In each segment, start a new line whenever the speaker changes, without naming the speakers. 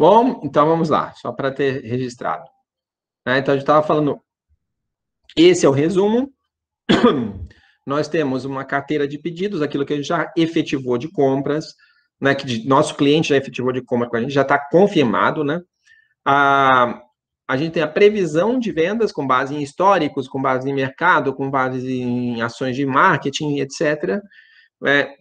Bom, então vamos lá, só para ter registrado. Então, a gente estava falando, esse é o resumo. Nós temos uma carteira de pedidos, aquilo que a gente já efetivou de compras, né, que nosso cliente já efetivou de compra com a gente, já está confirmado, né? A gente tem a previsão de vendas com base em históricos, com base em mercado, com base em ações de marketing, etc.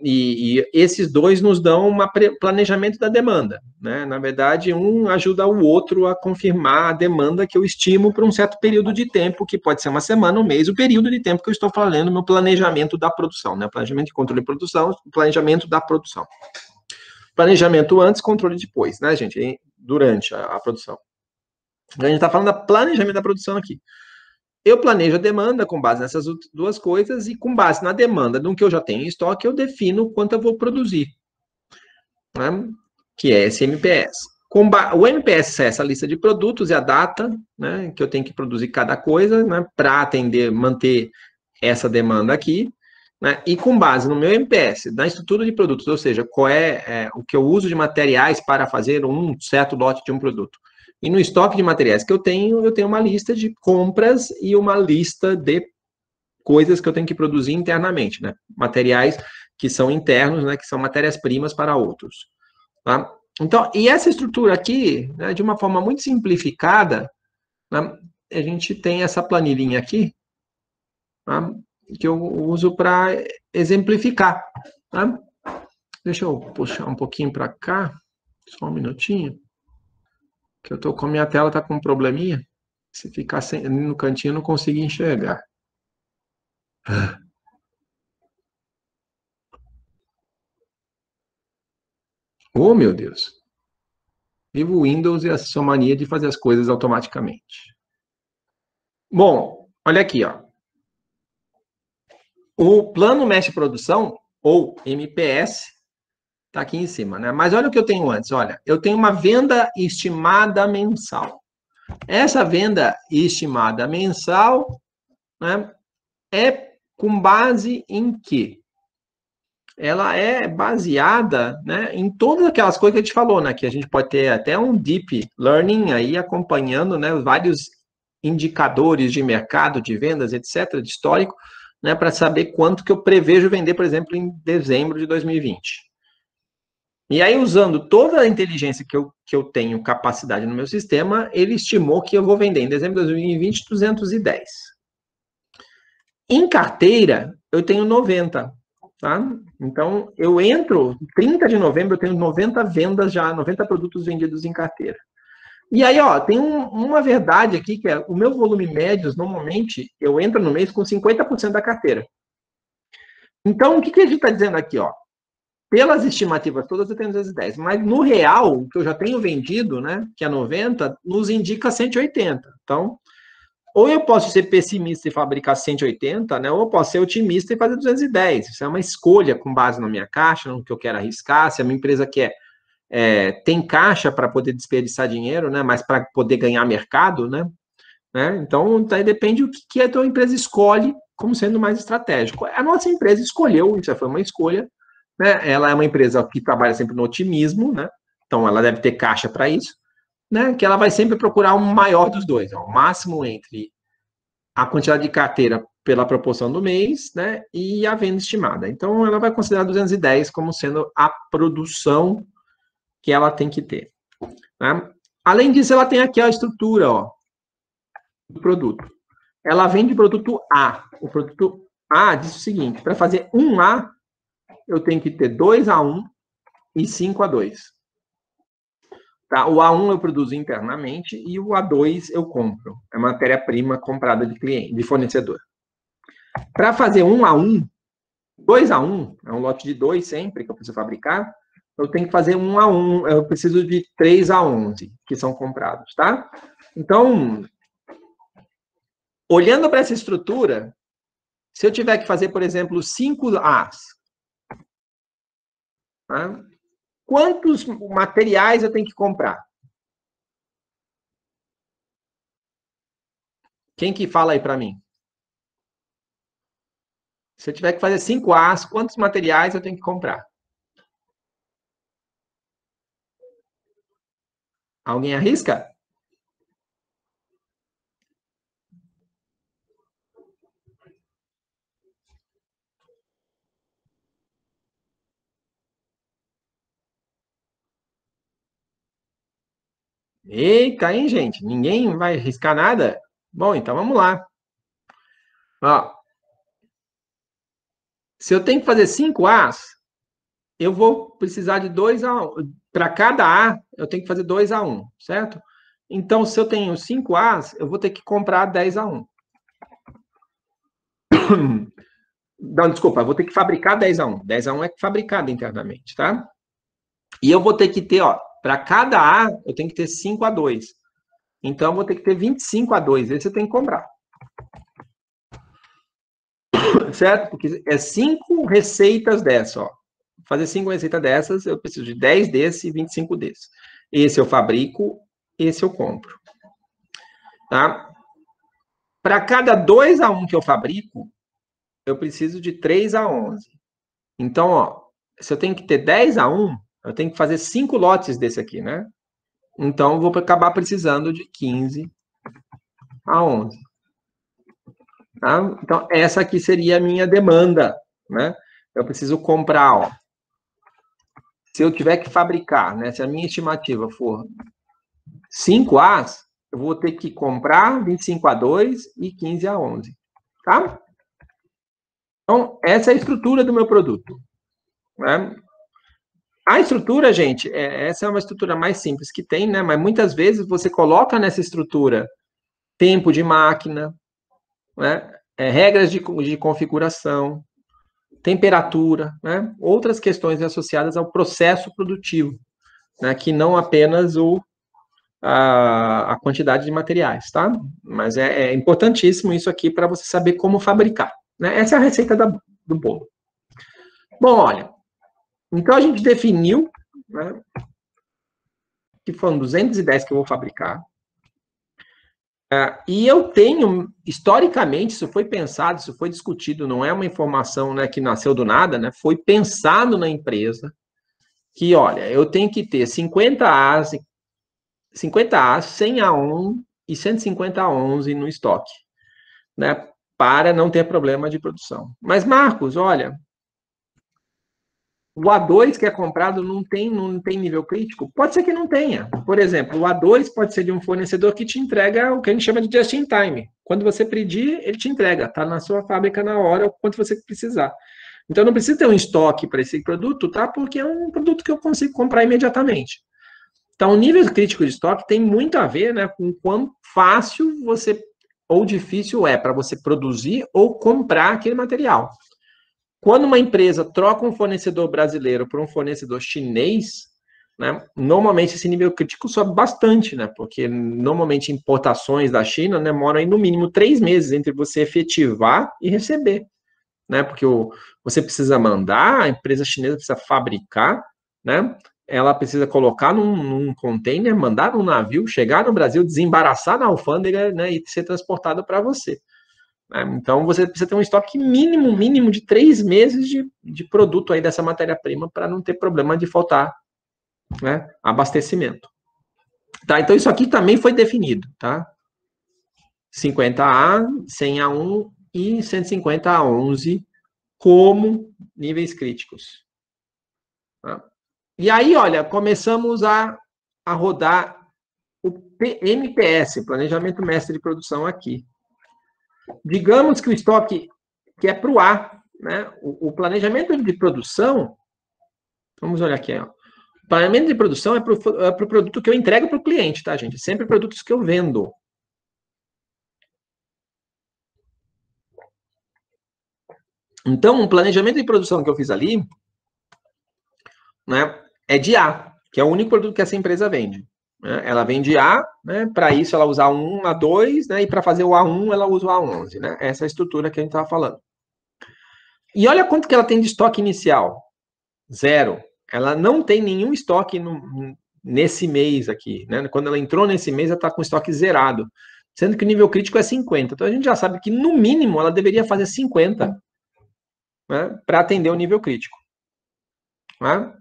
E esses dois nos dão um planejamento da demanda, né? Na verdade, um ajuda o outro a confirmar a demanda que eu estimo para um certo período de tempo, que pode ser uma semana, um mês, o período de tempo que eu estou falando no planejamento da produção, né? Planejamento de controle de produção, planejamento da produção. Planejamento antes, controle depois, né, gente? Durante a produção. A gente está falando da planejamento da produção aqui. Eu planejo a demanda com base nessas duas coisas e com base na demanda do que eu já tenho em estoque, eu defino quanto eu vou produzir, né? Que é esse MPS. O MPS é essa lista de produtos e a data, né, que eu tenho que produzir cada coisa, né, para atender, manter essa demanda aqui, né, e com base no meu MPS, na estrutura de produtos, ou seja, qual é o que eu uso de materiais para fazer um certo lote de um produto. E no estoque de materiais que eu tenho uma lista de compras e uma lista de coisas que eu tenho que produzir internamente, né? Materiais que são internos, né? Que são matérias-primas para outros, tá? Então, e essa estrutura aqui, né, de uma forma muito simplificada, né, a gente tem essa planilhinha aqui, tá, que eu uso para exemplificar, tá? Deixa eu puxar um pouquinho para cá, só um minutinho, que eu tô com a minha tela, tá com um probleminha. Se ficar no cantinho, eu não consigo enxergar. Oh, meu Deus. Vivo o Windows e a sua mania de fazer as coisas automaticamente. Bom, olha aqui, ó. O Plano Mestre Produção, ou MPS, está aqui em cima, né? Mas olha o que eu tenho antes, olha. Eu tenho uma venda estimada mensal. Essa venda estimada mensal, né, é com base em quê? Ela é baseada, né, em todas aquelas coisas que a gente falou, né, que a gente pode ter até um deep learning aí acompanhando, né, vários indicadores de mercado, de vendas, etc., de histórico, né, para saber quanto que eu prevejo vender, por exemplo, em dezembro de 2020. E aí, usando toda a inteligência que eu tenho capacidade no meu sistema, ele estimou que eu vou vender em dezembro de 2020 210. Em carteira, eu tenho 90. Tá? Então, eu entro, 30 de novembro, eu tenho 90 vendas já, 90 produtos vendidos em carteira. E aí, ó, tem uma verdade aqui, que é o meu volume médio, normalmente, eu entro no mês com 50% da carteira. Então, o que a gente está dizendo aqui, ó? Pelas estimativas todas, eu tenho 210, mas no real, o que eu já tenho vendido, né, que é 90, nos indica 180. Então, ou eu posso ser pessimista e fabricar 180, né? Ou eu posso ser otimista e fazer 210. Isso é uma escolha com base na minha caixa, no que eu quero arriscar. Se a minha empresa quer, tem caixa para poder desperdiçar dinheiro, né? Mas para poder ganhar mercado, né? Então, aí depende do que a tua empresa escolhe como sendo mais estratégico. A nossa empresa escolheu, isso foi uma escolha, né? Ela é uma empresa que trabalha sempre no otimismo, né? Então, ela deve ter caixa para isso, né? Que ela vai sempre procurar o maior dos dois, ó, o máximo entre a quantidade de carteira pela proporção do mês, né, e a venda estimada. Então, ela vai considerar 210 como sendo a produção que ela tem que ter. Né? Além disso, ela tem aqui a estrutura, ó, do produto. Ela vende produto A. O produto A diz o seguinte: para fazer um A, eu tenho que ter 2A1 e 5A2. Tá? O A1 eu produzo internamente e o A2 eu compro. É matéria-prima comprada de cliente, de fornecedor. Para fazer 1A1, 2A1, é um lote de 2 sempre que eu preciso fabricar, eu tenho que fazer 1A1, eu preciso de 3A11 que são comprados, tá? Então, olhando para essa estrutura, se eu tiver que fazer, por exemplo, 5As, tá? Quantos materiais eu tenho que comprar? Quem que fala aí para mim? Se eu tiver que fazer 5As, quantos materiais eu tenho que comprar? Alguém arrisca? Eita, hein, gente? Ninguém vai arriscar nada? Bom, então vamos lá. Ó, se eu tenho que fazer 5 As, eu vou precisar de 2 a 1. Para cada A, eu tenho que fazer 2 a 1, certo? Então, se eu tenho 5 As, eu vou ter que comprar 10 a 1. Não, desculpa, eu vou ter que fabricar 10 a 1. 10 a 1 é fabricado internamente, tá? E eu vou ter que ter, ó, para cada A, eu tenho que ter 5 a 2. Então, eu vou ter que ter 25 a 2. Esse eu tenho que comprar. Certo? Porque é 5 receitas dessa, ó. Fazer 5 receitas dessas, eu preciso de 10 desses e 25 desses. Esse eu fabrico, esse eu compro. Tá? Para cada 2 a 1 que eu fabrico, eu preciso de 3 a 11. Então, ó, se eu tenho que ter 10 a 1, eu tenho que fazer 5 lotes desse aqui, né? Então, eu vou acabar precisando de 15 a 11. Tá? Então, essa aqui seria a minha demanda, né? Eu preciso comprar, ó. Se eu tiver que fabricar, né? Se a minha estimativa for 5 As, eu vou ter que comprar 25 a 2 e 15 a 11. Tá? Então, essa é a estrutura do meu produto. Né? A estrutura, gente, essa é uma estrutura mais simples que tem, né? Mas muitas vezes você coloca nessa estrutura tempo de máquina, né? Regras de configuração, temperatura, né? Outras questões associadas ao processo produtivo, né? Que não apenas a quantidade de materiais, tá? Mas é importantíssimo isso aqui para você saber como fabricar, né? Essa é a receita do bolo. Bom, olha, então a gente definiu, né, que foram 210 que eu vou fabricar. E eu tenho, historicamente, isso foi pensado, isso foi discutido, não é uma informação, né, que nasceu do nada, né? Foi pensado na empresa que, olha, eu tenho que ter 50 As, 100 A1 e 150 A11 no estoque, né? Para não ter problema de produção. Mas, Marcos, olha, o A2 que é comprado não tem nível crítico? Pode ser que não tenha. Por exemplo, o A2 pode ser de um fornecedor que te entrega o que a gente chama de just in time. Quando você pedir, ele te entrega. Está na sua fábrica na hora, o quanto você precisar. Então, não precisa ter um estoque para esse produto, tá? Porque é um produto que eu consigo comprar imediatamente. Então, o nível crítico de estoque tem muito a ver, né, com quão fácil você ou difícil é para você produzir ou comprar aquele material. Quando uma empresa troca um fornecedor brasileiro por um fornecedor chinês, né, normalmente esse nível crítico sobe bastante, né, porque normalmente importações da China demoram aí no mínimo 3 meses entre você efetivar e receber, né, porque você precisa mandar, a empresa chinesa precisa fabricar, né, ela precisa colocar num container, mandar num navio, chegar no Brasil, desembaraçar na alfândega, né, e ser transportado para você. Então, você precisa ter um estoque mínimo de 3 meses de produto aí dessa matéria-prima para não ter problema de faltar, né, abastecimento. Tá? Então, isso aqui também foi definido, tá? 50A, 100A1 e 150A11 como níveis críticos. Tá? E aí, olha, começamos a rodar o MPS, Planejamento Mestre de Produção aqui. Digamos que o estoque que é para o A, né? O planejamento de produção, vamos olhar aqui, ó. O planejamento de produção é para o produto que eu entrego para o cliente, tá, gente? Sempre produtos que eu vendo. Então, o planejamento de produção que eu fiz ali, né, é de A, que é o único produto que essa empresa vende. Né? Ela vende A, né? Para isso ela usa A1, A2, né? E para fazer o A1 ela usa o A11, né? Essa é a estrutura que a gente estava falando. E olha quanto que ela tem de estoque inicial. 0. Ela não tem nenhum estoque nesse mês aqui, né? Quando ela entrou nesse mês, ela está com estoque zerado, sendo que o nível crítico é 50. Então a gente já sabe que no mínimo ela deveria fazer 50, né, para atender o nível crítico. Né?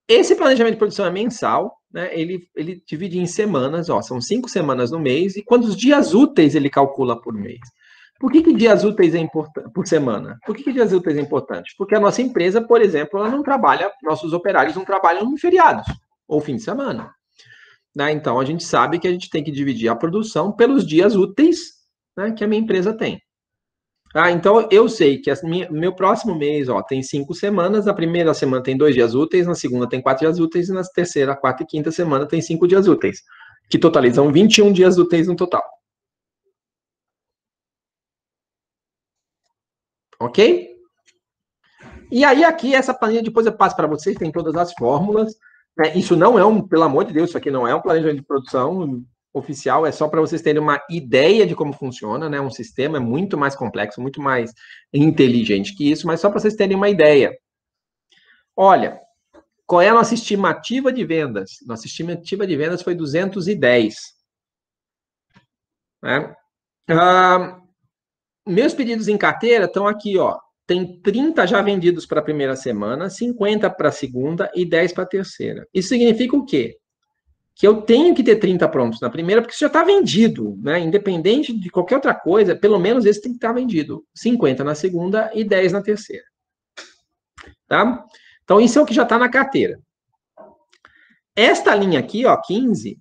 Esse planejamento de produção é mensal, né, ele divide em semanas, ó, são 5 semanas no mês, e quantos dias úteis ele calcula por mês. Por que dias úteis é importante por semana? Por que dias úteis é importante? Porque a nossa empresa, por exemplo, ela não trabalha, nossos operários não trabalham em feriados ou fim de semana. Né? Então, a gente sabe que a gente tem que dividir a produção pelos dias úteis, né, que a minha empresa tem. Então, eu sei que meu próximo mês tem 5 semanas, na primeira semana tem 2 dias úteis, na segunda tem 4 dias úteis, e na terceira, quarta e quinta semana tem 5 dias úteis, que totalizam 21 dias úteis no total. Ok? E aí, aqui, essa planilha, depois eu passo para vocês, tem todas as fórmulas. Né? Isso não é pelo amor de Deus, isso aqui não é um planejamento de produção oficial, é só para vocês terem uma ideia de como funciona, né? Um sistema é muito mais complexo, muito mais inteligente que isso, mas só para vocês terem uma ideia. Olha, qual é a nossa estimativa de vendas? Nossa estimativa de vendas foi 210. Né? Meus pedidos em carteira estão aqui, ó. Tem 30 já vendidos para a primeira semana, 50 para a segunda e 10 para a terceira. Isso significa o quê? Que eu tenho que ter 30 prontos na primeira, porque isso já está vendido, né? Independente de qualquer outra coisa, pelo menos esse tem que estar vendido. 50 na segunda e 10 na terceira. Tá? Então, isso é o que já está na carteira. Esta linha aqui, ó, 15,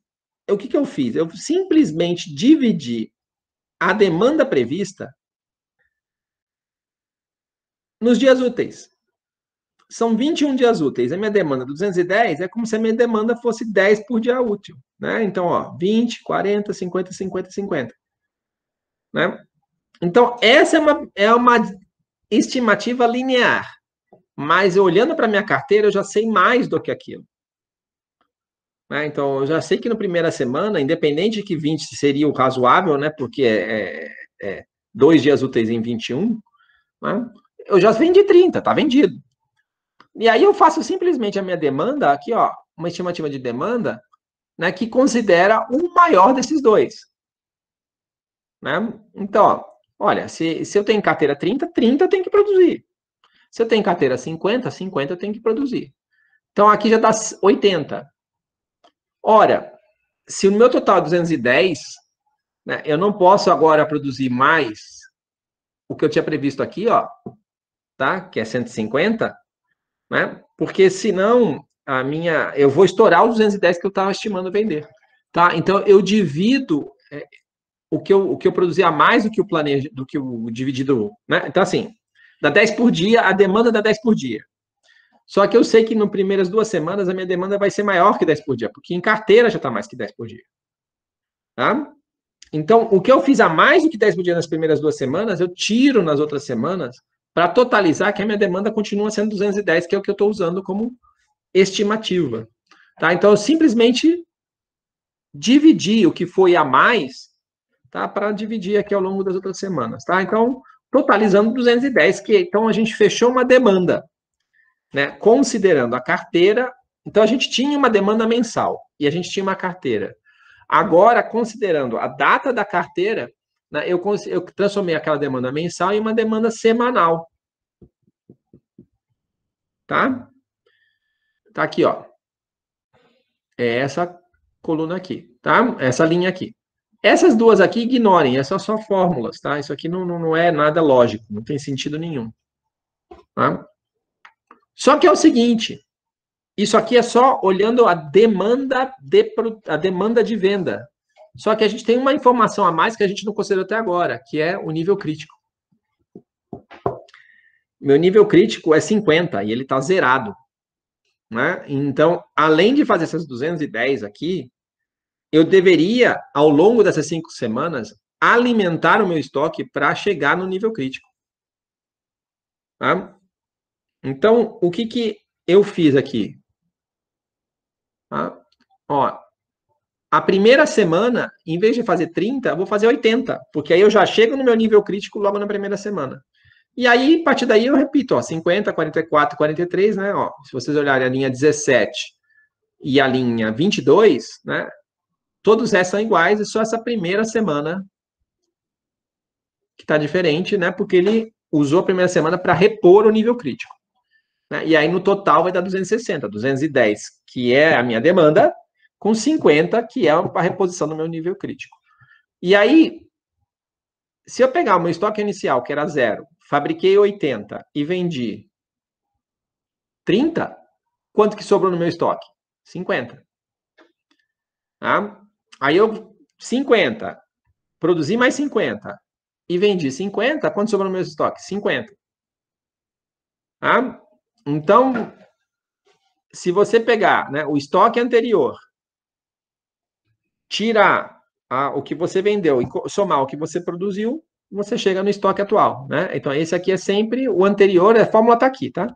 o que eu fiz? Eu simplesmente dividi a demanda prevista nos dias úteis. São 21 dias úteis. A minha demanda 210 é como se a minha demanda fosse 10 por dia útil. Né? Então, ó, 20, 40, 50, 50, 50. Né? Então, essa é uma estimativa linear. Mas olhando para a minha carteira, eu já sei mais do que aquilo. Né? Então, eu já sei que na primeira semana, independente de que 20 seria o razoável, né? Porque é 2 dias úteis em 21, né? Eu já vendi 30, está vendido. E aí eu faço simplesmente a minha demanda, aqui, ó, uma estimativa de demanda, né, que considera o maior desses dois. Né? Então, ó, olha, se eu tenho carteira 30, 30 eu tenho que produzir. Se eu tenho carteira 50, 50 eu tenho que produzir. Então, aqui já dá 80. Ora, se o meu total é 210, né, eu não posso agora produzir mais o que eu tinha previsto aqui, ó, tá? Que é 150, né? Porque senão eu vou estourar os 210 que eu estava estimando vender, tá? Então eu divido o que eu produzir a mais do que o dividido, né? Então assim, dá 10 por dia, a demanda dá 10 por dia. Só que eu sei que nas primeiras 2 semanas a minha demanda vai ser maior que 10 por dia, porque em carteira já está mais que 10 por dia. Tá? Então, o que eu fiz a mais do que 10 por dia nas primeiras 2 semanas, eu tiro nas outras semanas para totalizar que a minha demanda continua sendo 210, que é o que eu estou usando como estimativa. Tá? Então, eu simplesmente dividi o que foi a mais, tá? Para dividir aqui ao longo das outras semanas. Tá? Então, totalizando 210, então a gente fechou uma demanda. Né? Considerando a carteira, então a gente tinha uma demanda mensal e a gente tinha uma carteira. Agora, considerando a data da carteira, né, eu transformei aquela demanda mensal em uma demanda semanal. Tá? Tá aqui, ó. É essa coluna aqui, tá? Essa linha aqui. Essas duas aqui, ignorem, essas são só fórmulas, tá? Isso aqui não é nada lógico, não tem sentido nenhum. Tá? Só que é o seguinte, isso aqui é só olhando a demanda de venda. Só que a gente tem uma informação a mais que a gente não considerou até agora, que é o nível crítico. Meu nível crítico é 50 e ele está zerado. Né? Então, além de fazer essas 210 aqui, eu deveria, ao longo dessas 5 semanas, alimentar o meu estoque para chegar no nível crítico. Tá? Então, o que eu fiz aqui? Tá? Ó, a primeira semana, em vez de fazer 30, eu vou fazer 80, porque aí eu já chego no meu nível crítico logo na primeira semana. E aí, a partir daí, eu repito, ó, 50, 44, 43, né? Ó, se vocês olharem a linha 17 e a linha 22, né? Todos essas são iguais, é só essa primeira semana que está diferente, né? Porque ele usou a primeira semana para repor o nível crítico. Né? E aí, no total, vai dar 260, 210, que é a minha demanda, com 50, que é a reposição do meu nível crítico. E aí, se eu pegar o meu estoque inicial, que era 0, fabriquei 80 e vendi 30, quanto que sobrou no meu estoque? 50. Tá? Aí 50, produzi mais 50 e vendi 50, quanto sobrou no meu estoque? 50. Tá? Então, se você pegar, né, o estoque anterior, tirar o que você vendeu e somar o que você produziu, você chega no estoque atual, né? Então, esse aqui é sempre o anterior, a fórmula está aqui, tá?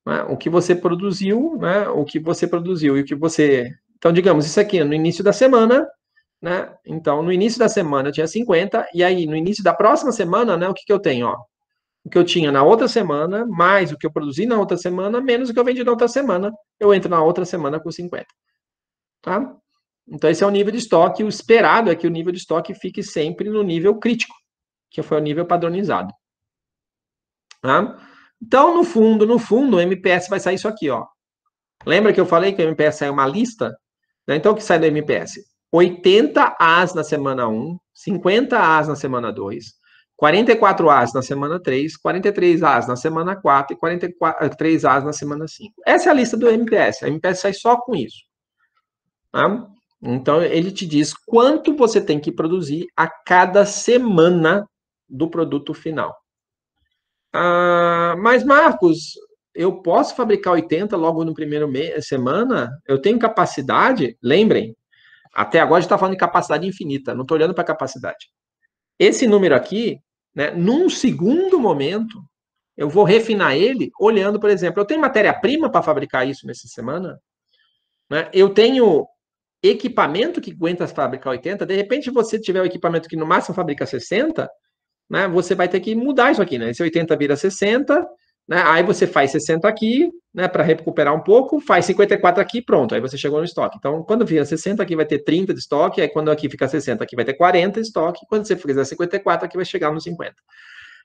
Né? O que você produziu, né? O que você produziu e o que você... Então, digamos, isso aqui no início da semana, né? Então, no início da semana eu tinha 50, e aí no início da próxima semana, né? O que eu tenho, ó? O que eu tinha na outra semana, mais o que eu produzi na outra semana, menos o que eu vendi na outra semana, eu entro na outra semana com 50, tá? Então, esse é o nível de estoque. O esperado é que o nível de estoque fique sempre no nível crítico, que foi o nível padronizado. Tá? Então, no fundo, o MPS vai sair isso aqui, ó. Lembra que eu falei que o MPS sai uma lista? Então, o que sai do MPS? 80 As na semana 1, 50 As na semana 2, 44 As na semana 3, 43 As na semana 4 e 43 As na semana 5. Essa é a lista do MPS. A MPS sai só com isso. Tá? Então, ele te diz quanto você tem que produzir a cada semana do produto final. Mas, Marcos, eu posso fabricar 80 logo no primeiro semana? Eu tenho capacidade? Lembrem, até agora a gente está falando de capacidade infinita, não estou olhando para a capacidade. Esse número aqui, né, num segundo momento, eu vou refinar ele olhando, por exemplo, eu tenho matéria-prima para fabricar isso nessa semana? Né? Eu tenho equipamento que aguenta fabricar 80, de repente você tiver um equipamento que no máximo fabrica 60, né, você vai ter que mudar isso aqui, né? Esse 80 vira 60, né? Aí você faz 60 aqui, né, para recuperar um pouco, faz 54 aqui, pronto, aí você chegou no estoque. Então, quando vira 60, aqui vai ter 30 de estoque, aí quando aqui fica 60, aqui vai ter 40 de estoque, quando você fizer 54, aqui vai chegar no 50.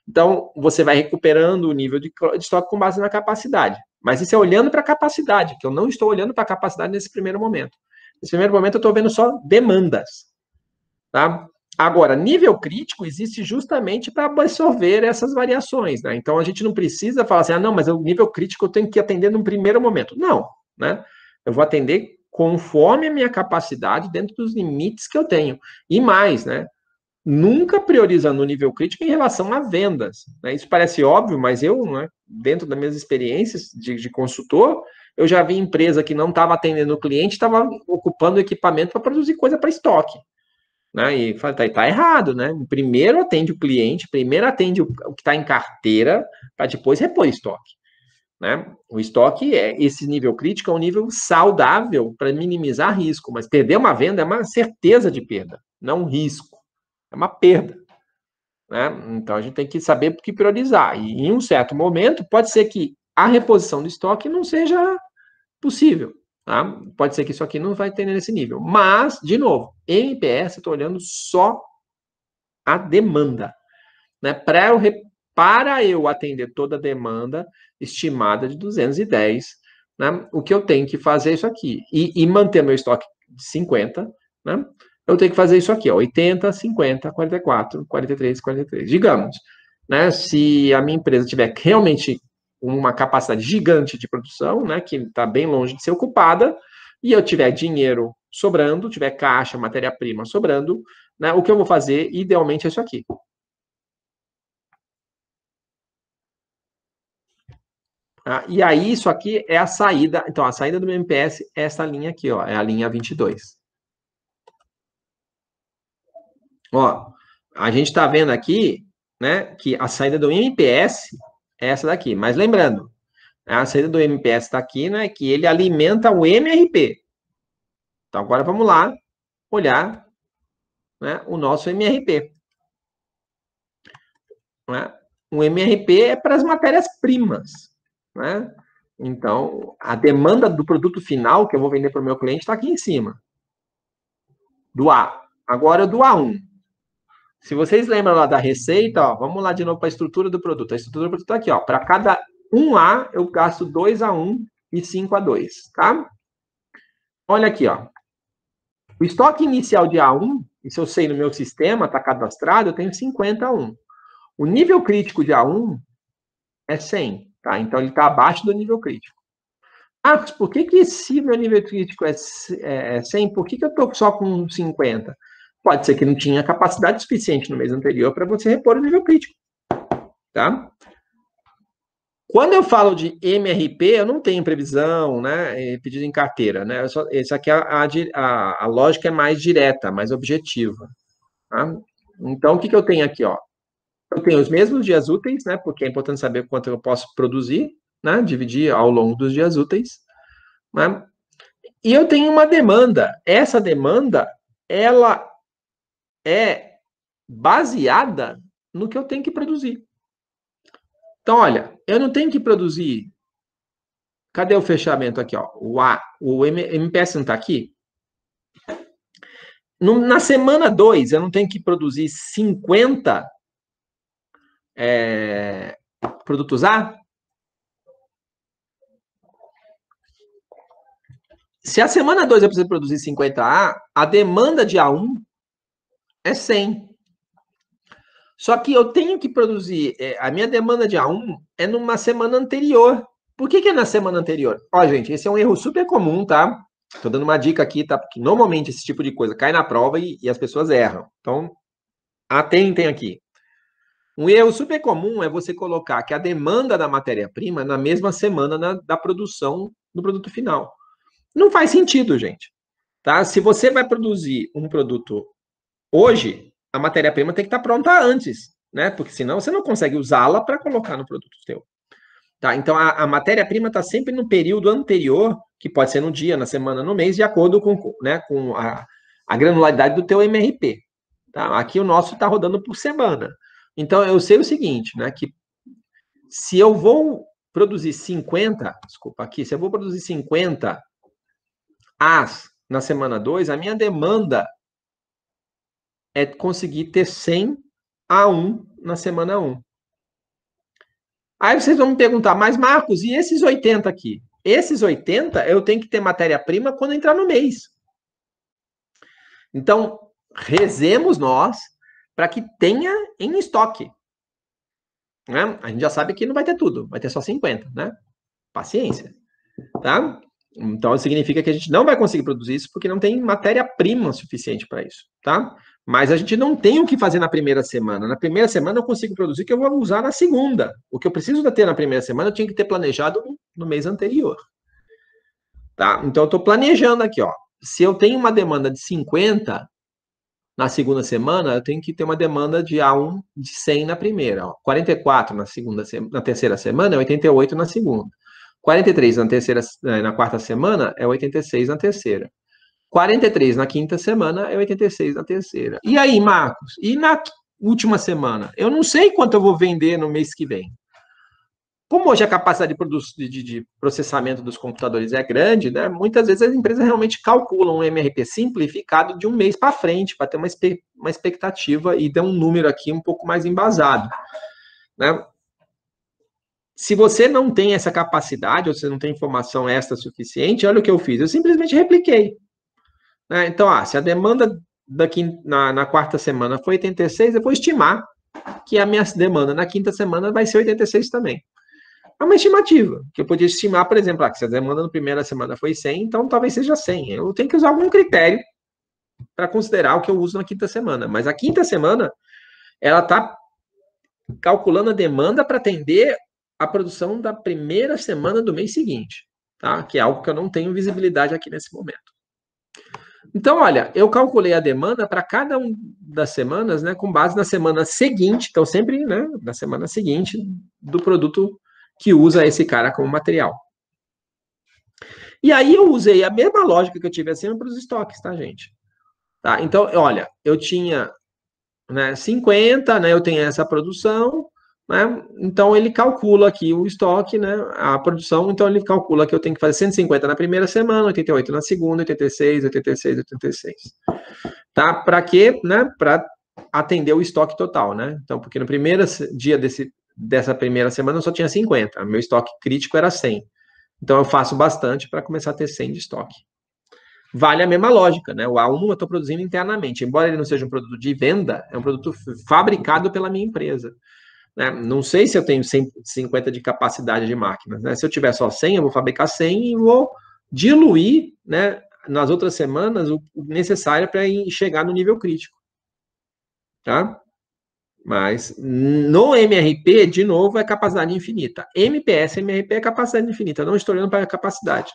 Então, você vai recuperando o nível de estoque com base na capacidade. Mas isso é olhando para a capacidade, que eu não estou olhando para a capacidade nesse primeiro momento. Nesse primeiro momento, eu estou vendo só demandas. Tá? Agora, nível crítico existe justamente para absorver essas variações. Né? Então, a gente não precisa falar assim, não, mas o nível crítico eu tenho que atender no primeiro momento. Não. Né? Eu vou atender conforme a minha capacidade, dentro dos limites que eu tenho. E mais, né? Nunca priorizando o nível crítico em relação a vendas. Né? Isso parece óbvio, mas eu, né, dentro das minhas experiências de consultor, eu já vi empresa que não estava atendendo o cliente, estava ocupando equipamento para produzir coisa para estoque. Né? E tá errado, né? Primeiro atende o cliente, primeiro atende o que está em carteira, para depois repor estoque. Né? O estoque esse nível crítico é um nível saudável para minimizar risco, mas perder uma venda é uma certeza de perda, não um risco. É uma perda. Né? Então, a gente tem que saber o que priorizar. E, em um certo momento, pode ser que a reposição do estoque não seja possível. Tá? Pode ser que isso aqui não vai ter nesse nível. Mas, de novo, MPS, eu estou olhando só a demanda. Né? Para eu atender toda a demanda estimada de 210, né? O que eu tenho que fazer é isso aqui. E manter meu estoque de 50, né? Eu tenho que fazer isso aqui, ó, 80, 50, 44, 43, 43. Digamos, né, se a minha empresa tiver realmente uma capacidade gigante de produção, né, que está bem longe de ser ocupada, e eu tiver dinheiro sobrando, tiver caixa, matéria-prima sobrando, né, o que eu vou fazer, idealmente, é isso aqui. E aí, isso aqui é a saída. Então, a saída do meu MPS é essa linha aqui, ó, é a linha 22. Ó, a gente está vendo aqui, né, que a saída do MPS é essa daqui. Mas lembrando, a saída do MPS está aqui, né, que ele alimenta o MRP. Então, agora vamos lá olhar, né, o nosso MRP. Né? O MRP é para as matérias-primas. Né? Então, a demanda do produto final que eu vou vender para o meu cliente está aqui em cima. Do A. Agora, do A1. Se vocês lembram lá da receita, ó, vamos lá de novo para a estrutura do produto. A estrutura do produto está aqui. Para cada 1A, eu gasto 2A1 e 5A2. Tá? Olha aqui, ó. O estoque inicial de A1, e se eu sei no meu sistema, está cadastrado, eu tenho 50 A1. O nível crítico de A1 é 100, tá? Então, ele está abaixo do nível crítico. Marcos, por que se meu nível crítico é 100, por que eu estou só com 50? Pode ser que não tinha capacidade suficiente no mês anterior para você repor o nível crítico, tá? Quando eu falo de MRP, eu não tenho previsão, né? Pedido em carteira, né? Essa aqui a lógica é mais direta, mais objetiva. Tá? Então, o que eu tenho aqui, ó? Eu tenho os mesmos dias úteis, né? Porque é importante saber quanto eu posso produzir, né? Dividir ao longo dos dias úteis, né? E eu tenho uma demanda. Essa demanda, ela é baseada no que eu tenho que produzir. Então, olha, eu não tenho que produzir. Cadê o fechamento aqui, ó? O MPS não está aqui? Na semana 2, eu não tenho que produzir 50 produtos A? Se a semana 2 eu preciso produzir 50 a demanda de A1 é 100. Só que eu tenho que produzir, a minha demanda de A1 é numa semana anterior. Por que é na semana anterior? Ó, gente, esse é um erro super comum, tá? Tô dando uma dica aqui, tá? Porque normalmente esse tipo de coisa cai na prova e as pessoas erram. Então, atentem aqui. Um erro super comum é você colocar que a demanda da matéria-prima é na mesma semana da produção do produto final. Não faz sentido, gente. Tá? Se você vai produzir um produto hoje, a matéria-prima tem que estar pronta antes, né? Porque senão você não consegue usá-la para colocar no produto seu. Tá? Então, a matéria-prima está sempre no período anterior, que pode ser no dia, na semana, no mês, de acordo com, né, com a granularidade do teu MRP. Tá? Aqui o nosso está rodando por semana. Então, eu sei o seguinte, né, que se eu vou produzir 50, desculpa, aqui, se eu vou produzir 50 As na semana 2, a minha demanda é conseguir ter 100 A1 na semana 1. Aí vocês vão me perguntar, mas Marcos, e esses 80 aqui? Esses 80 eu tenho que ter matéria-prima quando entrar no mês. Então, rezemos nós para que tenha em estoque. Né? A gente já sabe que não vai ter tudo, vai ter só 50, né? Paciência. Tá? Então, significa que a gente não vai conseguir produzir isso porque não tem matéria-prima suficiente para isso, tá? Mas a gente não tem o que fazer na primeira semana. Na primeira semana eu consigo produzir o que eu vou usar na segunda. O que eu preciso ter na primeira semana eu tinha que ter planejado no mês anterior. Tá? Então, eu estou planejando aqui, ó. Se eu tenho uma demanda de 50 na segunda semana, eu tenho que ter uma demanda de A1 de 100 na primeira. Ó. 44 na terceira semana é 88 na segunda. 43 na quarta semana é 86 na terceira. 43 na quinta semana é 86 na terceira. E aí, Marcos? E na última semana? Eu não sei quanto eu vou vender no mês que vem. Como hoje a capacidade de processamento dos computadores é grande, né, muitas vezes as empresas realmente calculam um MRP simplificado de um mês para frente, para ter uma expectativa e dar um número aqui um pouco mais embasado. Né? Se você não tem essa capacidade, ou você não tem informação extra suficiente, olha o que eu fiz. Eu simplesmente repliquei. Né? Então, se a demanda na quarta semana foi 86, eu vou estimar que a minha demanda na quinta semana vai ser 86 também. É uma estimativa, que eu podia estimar, por exemplo, que se a demanda na primeira semana foi 100, então talvez seja 100. Eu tenho que usar algum critério para considerar o que eu uso na quinta semana. Mas a quinta semana, ela está calculando a demanda para atender a produção da primeira semana do mês seguinte, tá? Que é algo que eu não tenho visibilidade aqui nesse momento. Então, olha, eu calculei a demanda para cada uma das semanas, né, com base na semana seguinte, então sempre, né, na semana seguinte do produto que usa esse cara como material. E aí eu usei a mesma lógica que eu tive acima para os estoques, tá, gente? Tá? Então, olha, eu tinha, né, 50, né, eu tenho essa produção, né, então ele calcula aqui o estoque, né, a produção, então ele calcula que eu tenho que fazer 150 na primeira semana, 88 na segunda, 86, 86, 86. Tá? Para quê? Né, para atender o estoque total, né? Então, porque no primeiro dia dessa primeira semana eu só tinha 50, meu estoque crítico era 100. Então, eu faço bastante para começar a ter 100 de estoque. vale a mesma lógica, né? O A1 eu estou produzindo internamente, embora ele não seja um produto de venda, é um produto fabricado pela minha empresa. Né? Não sei se eu tenho 150 de capacidade de máquinas, né? Se eu tiver só 100, eu vou fabricar 100 e vou diluir, né, nas outras semanas o necessário para chegar no nível crítico. Tá? Mas no MRP, de novo, é capacidade infinita. MPS, MRP é capacidade infinita. Eu não estou olhando para a capacidade.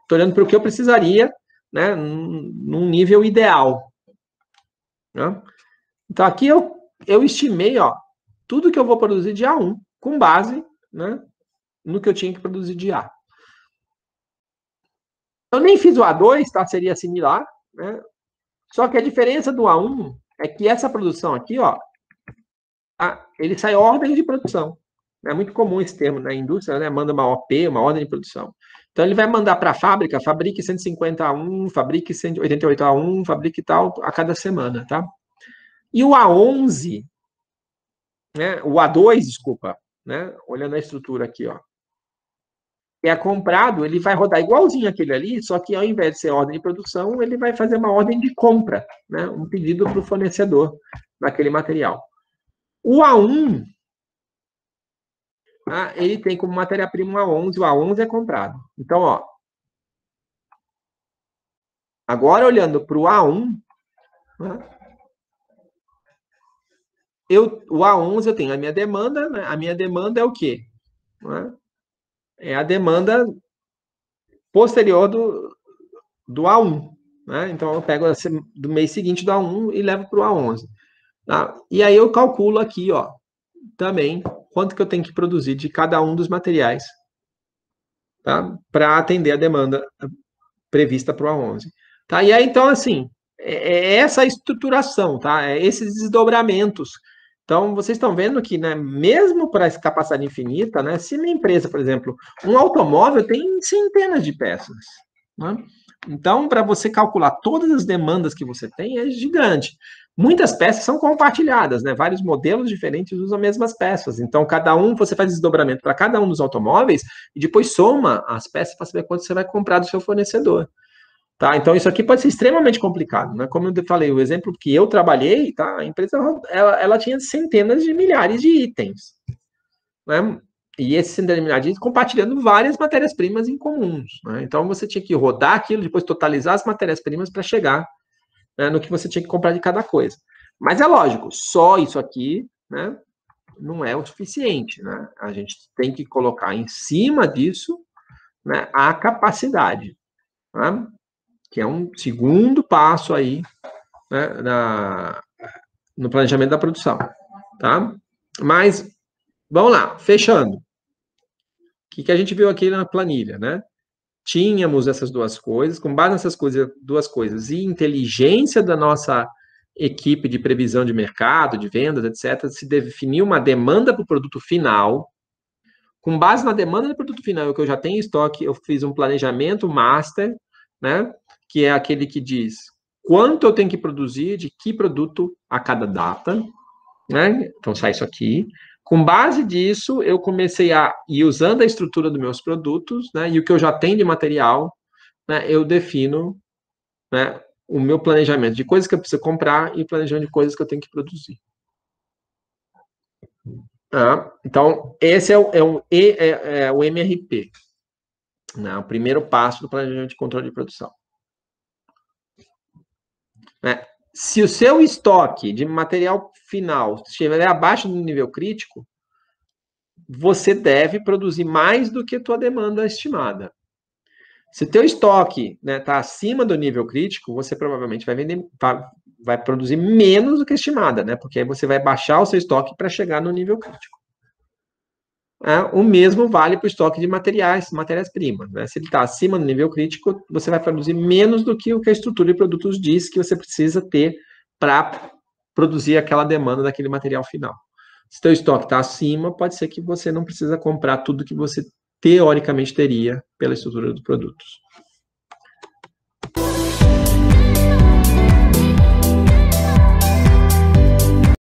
Estou olhando para o que eu precisaria, né, num nível ideal. Né? Então, aqui eu estimei, ó, tudo que eu vou produzir de A1, com base, né, no que eu tinha que produzir de A. Eu nem fiz o A2, tá? Seria similar, né? Só que a diferença do A1 é que essa produção aqui, ó, ele sai ordem de produção. É muito comum esse termo na indústria, né? Manda uma OP, uma ordem de produção. Então, ele vai mandar para a fábrica, fabrique 150 A1, fabrique 188 A1, fabrique tal, a cada semana, tá? E o A11, né? O A2, desculpa, né? Olhando a estrutura aqui, ó. É comprado, ele vai rodar igualzinho aquele ali, só que ao invés de ser ordem de produção, ele vai fazer uma ordem de compra, né? Um pedido para o fornecedor daquele material. O A1, ele tem como matéria-prima o A11, o A11 é comprado. Então, ó, agora olhando para o A1, né, o A11 eu tenho a minha demanda, né? A minha demanda é o quê? Né? É a demanda posterior do A1. Né? Então, eu pego do mês seguinte do A1 e levo para o A11. Tá? E aí eu calculo aqui, ó, também quanto que eu tenho que produzir de cada um dos materiais, tá? Para atender a demanda prevista para o A11. Tá? E aí, então, assim, é essa estruturação, tá? É esses desdobramentos. Então, vocês estão vendo que, né, mesmo para essa capacidade infinita, né, se minha empresa, por exemplo, um automóvel tem centenas de peças, né? Então, para você calcular todas as demandas que você tem, é gigante. Muitas peças são compartilhadas, né? Vários modelos diferentes usam as mesmas peças. Então, cada um, você faz desdobramento para cada um dos automóveis e depois soma as peças para saber quanto você vai comprar do seu fornecedor. Tá? Então, isso aqui pode ser extremamente complicado. Né? Como eu falei, o exemplo que eu trabalhei, tá? A empresa ela tinha centenas de milhares de itens. Né? E esses centenas de milhares de itens compartilhando várias matérias-primas em comuns. Né? Então, você tinha que rodar aquilo, depois totalizar as matérias-primas para chegar, né, no que você tinha que comprar de cada coisa. Mas é lógico, só isso aqui, né, não é o suficiente. Né? A gente tem que colocar em cima disso, né, a capacidade. Né? Que é um segundo passo aí, né, no planejamento da produção, tá? Mas, vamos lá, fechando. O que a gente viu aqui na planilha, né? Tínhamos essas duas coisas, com base nessas duas coisas, e inteligência da nossa equipe de previsão de mercado, de vendas, etc., se definiu uma demanda para o produto final. Com base na demanda do produto final, que eu já tenho em estoque, eu fiz um planejamento master, né? Que é aquele que diz quanto eu tenho que produzir de que produto a cada data, né? Então, sai isso aqui. Com base disso, eu comecei a ir usando a estrutura dos meus produtos, né? E o que eu já tenho de material, né? Eu defino, né, o meu planejamento de coisas que eu preciso comprar e planejamento de coisas que eu tenho que produzir. Tá? Então, esse é o MRP, né? O primeiro passo do planejamento de controle de produção. Né? Se o seu estoque de material final estiver abaixo do nível crítico, você deve produzir mais do que a tua demanda estimada. Se o teu estoque está acima do nível crítico, você provavelmente vai produzir menos do que estimada, né? Porque aí você vai baixar o seu estoque para chegar no nível crítico. O mesmo vale para o estoque de matérias-primas. Né? Se ele está acima do nível crítico, você vai produzir menos do que o que a estrutura de produtos diz que você precisa ter para produzir aquela demanda daquele material final. Se o seu estoque está acima, pode ser que você não precisa comprar tudo que você teoricamente teria pela estrutura dos produtos.